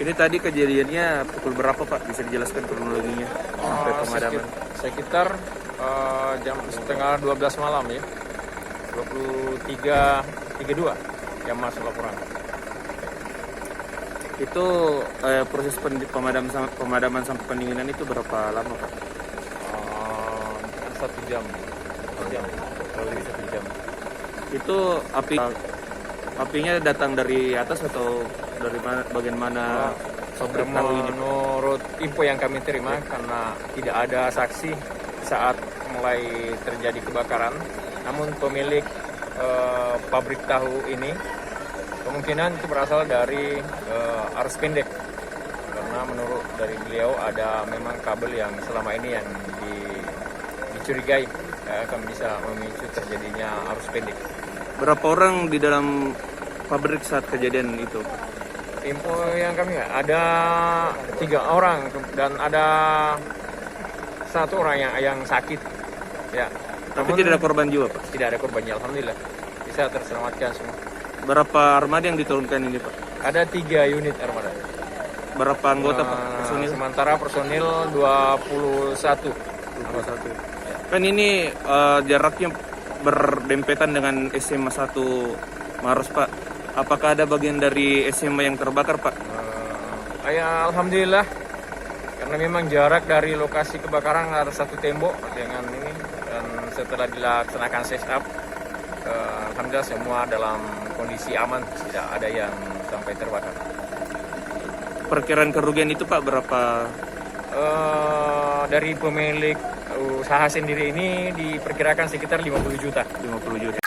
Ini tadi kejadiannya pukul berapa Pak? Bisa dijelaskan kronologinya sampai pemadaman? Sekitar jam setengah 12 malam ya. 23.32 yang masuk laporan. Itu proses pemadaman sampai pendinginan itu berapa lama Pak? 1 jam. 1 jam. Kalau lebih 1 jam. Itu apinya datang dari atas atau dari mana, bagian mana? Menurut info yang kami terima, karena tidak ada saksi saat mulai terjadi kebakaran, namun pemilik pabrik tahu ini kemungkinan itu berasal dari arus pendek, karena menurut dari beliau ada memang kabel yang selama ini yang dicurigai akan bisa memicu terjadinya arus pendek. Berapa orang di dalam pabrik saat kejadian itu? Info yang kami ada 3 orang dan ada 1 orang yang sakit. Ya. Tapi tidak ada korban jiwa Pak? Tidak ada korbannya, alhamdulillah. Bisa terselamatkan semua. Berapa armada yang diturunkan ini Pak? Ada 3 unit armada. Berapa anggota Pak? Personil? Sementara personil 21. 21. Kan ini jaraknya berdempetan dengan SMA 1 Maros Pak. Apakah ada bagian dari SMA yang terbakar Pak? Ya, alhamdulillah. Karena memang jarak dari lokasi kebakaran ada 1 tembok dengan ini, dan setelah dilaksanakan setup, alhamdulillah semua dalam kondisi aman, tidak ada yang sampai terbakar. Perkiraan kerugian itu Pak berapa? Dari pemilik usaha sendiri ini diperkirakan sekitar 50 juta. 50 juta.